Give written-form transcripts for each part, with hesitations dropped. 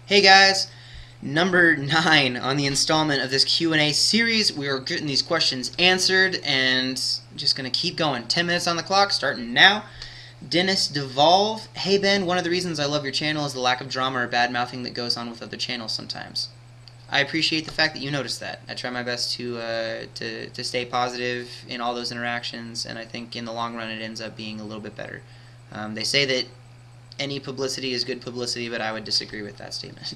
Hey guys, number 9 on the installment of this Q&A series. We are getting these questions answered and just going to keep going. 10 minutes on the clock, starting now. DeVolve.Hey Ben, one of the reasons I love your channel is the lack of drama or bad mouthing that goes on with other channels sometimes. I appreciate the fact that you noticed that. I try my best to stay positive in all those interactions, and I think in the long run it ends up being a little bit better. They say that any publicity is good publicity, but I would disagree with that statement.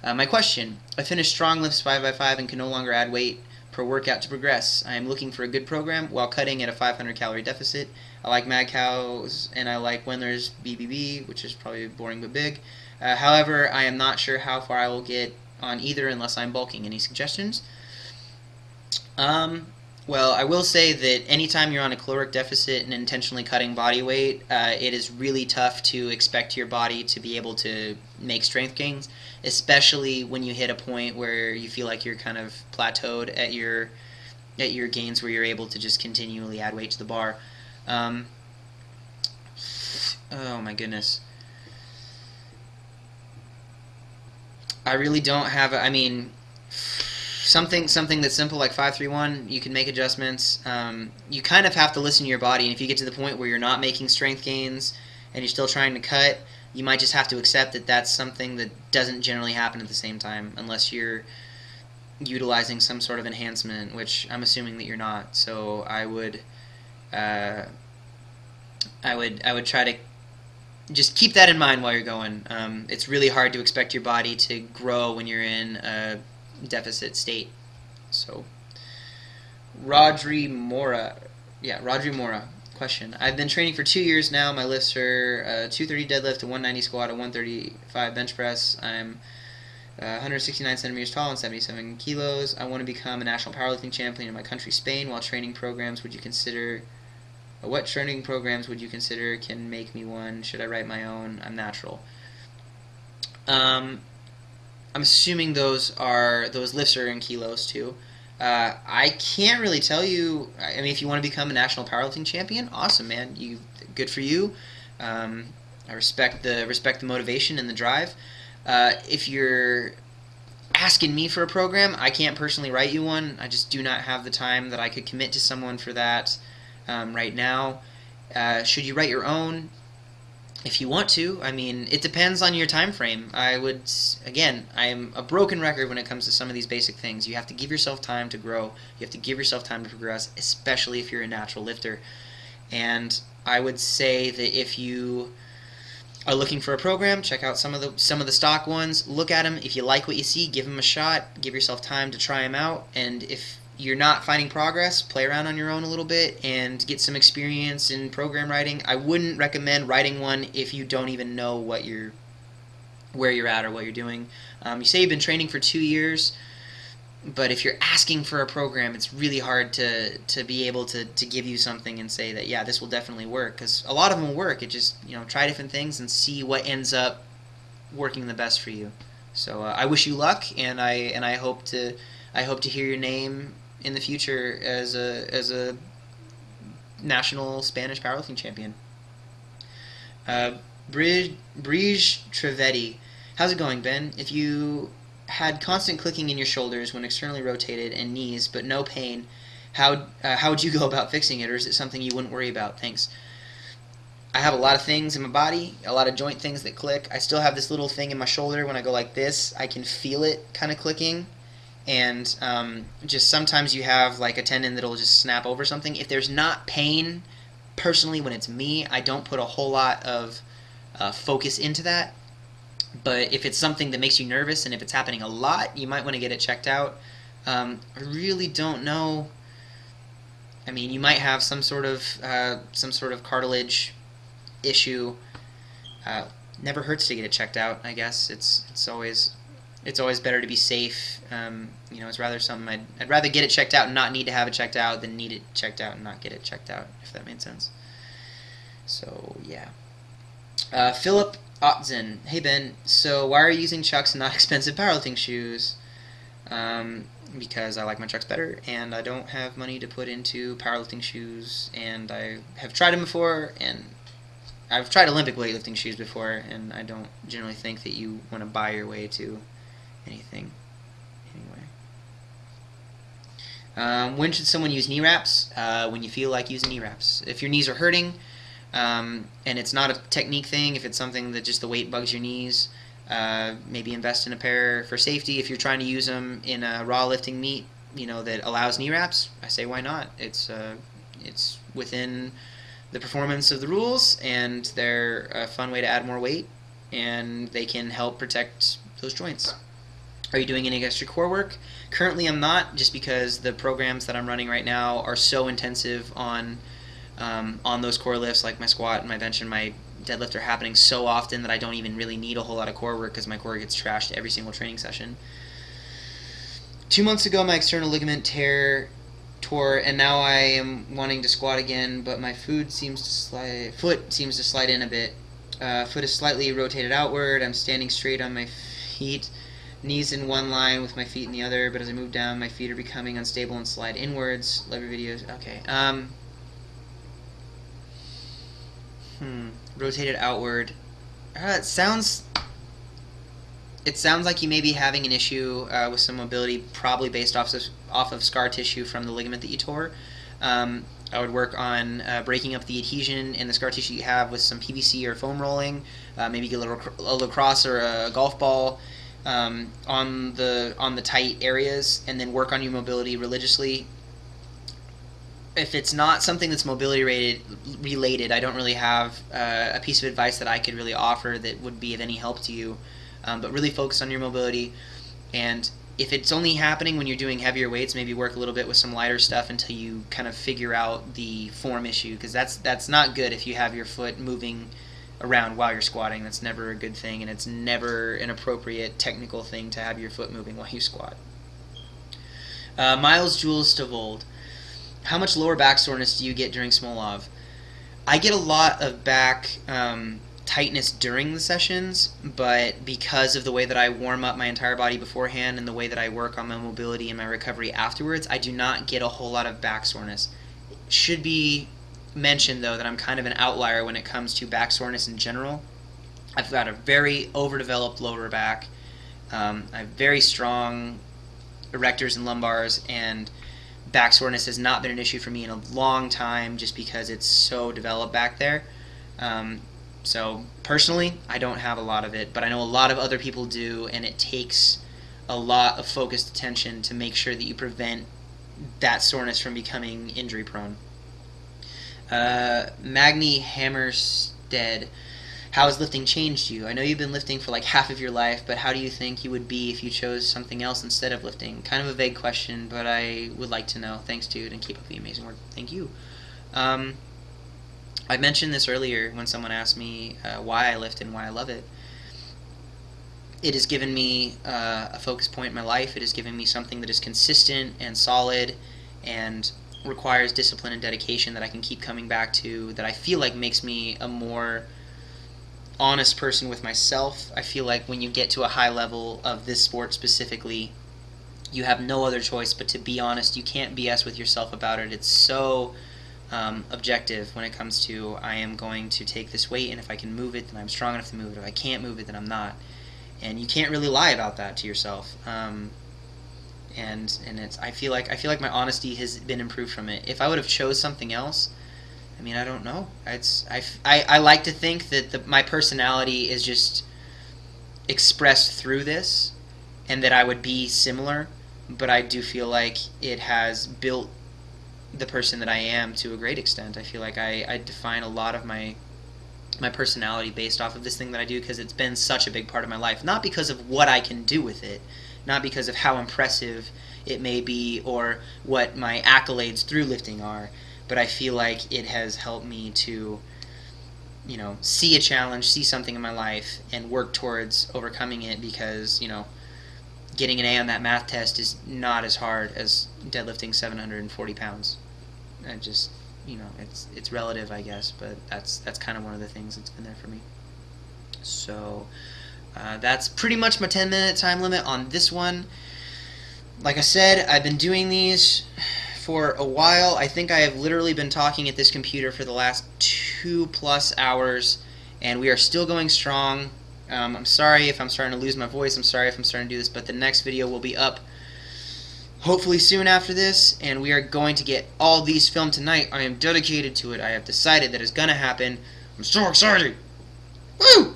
My question: I finished Stronglifts 5x5 and can no longer add weight per workout to progress. I am looking for a good program while cutting at a 500 calorie deficit. I like Madcow's and I like Wendler's BBB, which is probably boring but big. However, I am not sure how far I will get on either unless I'm bulking. Any suggestions? Well, I will say that anytime you're on a caloric deficit and intentionally cutting body weight, it is really tough to expect your body to be able to make strength gains, especially when you hit a point where you feel like you're kind of plateaued at your gains, where you're able to just continually add weight to the bar. Oh my goodness. I really don't have. I mean, something that's simple like 5-3-1, you can make adjustments. You kind of have to listen to your body, and if you get to the point where you're not making strength gains and you're still trying to cut, you might just have to accept that that's something that doesn't generally happen at the same time unless you're utilizing some sort of enhancement, which I'm assuming that you're not. So uh, I would try to just keep that in mind while you're going. It's really hard to expect your body to grow when you're in a deficit state. So, Rodri Mora. Yeah, Rodri Mora. Question: I've been training for 2 years now. My lifts are 230 deadlift, a 190 squat, a 135 bench press. I'm 169 centimeters tall and 77 kilos. I want to become a national powerlifting champion in my country, Spain. While training programs, would you consider? What training programs would you consider can make me one? Should I write my own? I'm natural. Um, I'm assuming those lifts are in kilos too. I can't really tell you. I mean, if you want to become a national powerlifting champion, awesome, man. Good for you. I respect the motivation and the drive. If you're asking me for a program, I can't personally write you one. I just do not have the time that I could commit to someone for that right now. Should you write your own? If you want to. I mean, it depends on your time frame. Again, I am a broken record when it comes to some of these basic things. You have to give yourself time to grow. You have to give yourself time to progress, especially if you're a natural lifter. And I would say that if you are looking for a program, check out some of the stock ones. Look at them. If you like what you see, give them a shot. Give yourself time to try them out. And if you're not finding progress, play around on your own a little bit and get some experience in program writing. I wouldn't recommend writing one if you don't even know where you're at or what you're doing. You say you've been training for 2 years, but if you're asking for a program, it's really hard to be able to give you something and say that, yeah, this will definitely work, because a lot of them will work. It just, try different things and see what ends up working the best for you. So I wish you luck, and I hope to hear your name in the future as a national Spanish powerlifting champion. Brij Trivedi. How's it going, Ben? If you had constant clicking in your shoulders when externally rotated and knees, but no pain, how would you go about fixing it, or is it something you wouldn't worry about? Thanks. I have a lot of things in my body, a lot of joint things that click. I still have this little thing in my shoulder. When I go like this, I can feel it kind of clicking. And just sometimes you have like a tendon that'll just snap over something. If there's not pain, personally, when it's me, I don't put a whole lot of focus into that. But if it's something that makes you nervous, and if it's happening a lot, you might want to get it checked out. I really don't know. I mean, you might have some sort of cartilage issue. Never hurts to get it checked out. I guess it's always better to be safe. It's rather something I'd rather get it checked out and not need to have it checked out than need it checked out and not get it checked out, if that made sense. So yeah. Philipp Otzen.Hey Ben. So why are you using Chucks and not expensive powerlifting shoes? Because I like my Chucks better, and I don't have money to put into powerlifting shoes, and I have tried them before, and I've tried Olympic weightlifting shoes before, and I don't generally think that you want to buy your way to anything. Anyway, when should someone use knee wraps? When you feel like using knee wraps. If your knees are hurting, and it's not a technique thing, if it's something that just the weight bugs your knees, maybe invest in a pair for safety. If you're trying to use them in a raw lifting meet, that allows knee wraps, I say why not? It's within the performance of the rules, and they're a fun way to add more weight, and they can help protect those joints. Are you doing any extra core work? Currently I'm not, just because the programs that I'm running right now are so intensive on those core lifts, like my squat and my bench and my deadlift are happening so often that I don't even really need a whole lot of core work because my core gets trashed every single training session. 2 months ago my external ligament tore, and now I am wanting to squat again, but my foot seems to slide in a bit. Foot is slightly rotated outward. I'm standing straight on my feet, knees in one line with my feet in the other, but as I move down my feet are becoming unstable and slide inwards. Love your videos. Okay. Rotated outward. It sounds like you may be having an issue with some mobility, probably based off of scar tissue from the ligament that you tore. I would work on breaking up the adhesion in the scar tissue you have with some PVC or foam rolling. Maybe get a lacrosse or a golf ball on the tight areas, and then work on your mobility religiously. If it's not something that's mobility related, I don't really have a piece of advice that I could really offer that would be of any help to you. But really focus on your mobility, and if it's only happening when you're doing heavier weights, maybe work a little bit with some lighter stuff until you kind of figure out the form issue, because that's not good if you have your foot moving around while you're squatting. That's never a good thing, and it's never an appropriate technical thing to have your foot moving while you squat. Miles Joule Stovold.How, how much lower back soreness do you get during Smolov? I get a lot of back tightness during the sessions, but because of the way that I warm up my entire body beforehand and the way that I work on my mobility and my recovery afterwards, I do not get a whole lot of back soreness. It should be mentioned, though, that I'm kind of an outlier when it comes to back soreness in general. I've got a very overdeveloped lower back. I have very strong erectors and lumbars, and back soreness has not been an issue for me in a long time just because it's so developed back there. So personally, I don't have a lot of it, but I know a lot of other people do, and it takes a lot of focused attention to make sure that you prevent that soreness from becoming injury prone. Magni Hammarstedt.How has lifting changed you? I know you've been lifting for like half of your life, but how do you think you would be if you chose something else instead of lifting? Kind of a vague question, but I would like to know. Thanks, dude, and keep up the amazing work. Thank you. I mentioned this earlier when someone asked me why I lift and why I love it. It has given me a focus point in my life. It has given me something that is consistent and solid and requires discipline and dedication that I can keep coming back to, that I feel like makes me a more honest person with myself. I feel like when you get to a high level of this sport specifically, you have no other choice but to be honest. You can't BS with yourself about it. It's so objective when it comes to, I am going to take this weight, and if I can move it, then I'm strong enough to move it. If I can't move it, then I'm not. And you can't really lie about that to yourself. And it's, I feel like my honesty has been improved from it. If I would have chose something else, I mean, I don't know. I like to think that my personality is just expressed through this, and that I would be similar, but I do feel like it has built the person that I am to a great extent. I feel like I define a lot of my personality based off of this thing that I do, because it's been such a big part of my life. Not because of what I can do with it, not because of how impressive it may be or what my accolades through lifting are, but I feel like it has helped me to, see a challenge, see something in my life, and work towards overcoming it, because, getting an A on that math test is not as hard as deadlifting 740 pounds. I just, it's relative, I guess, but that's kind of one of the things that's been there for me. So that's pretty much my 10-minute time limit on this one. Like I said, I've been doing these for a while. I think I have literally been talking at this computer for the last 2+ hours, and we are still going strong. I'm sorry if I'm starting to lose my voice. I'm sorry if I'm starting to do this, but the next video will be up hopefully soon after this, and we are going to get all these filmed tonight. I am dedicated to it. I have decided that it's going to happen. I'm so excited. Woo!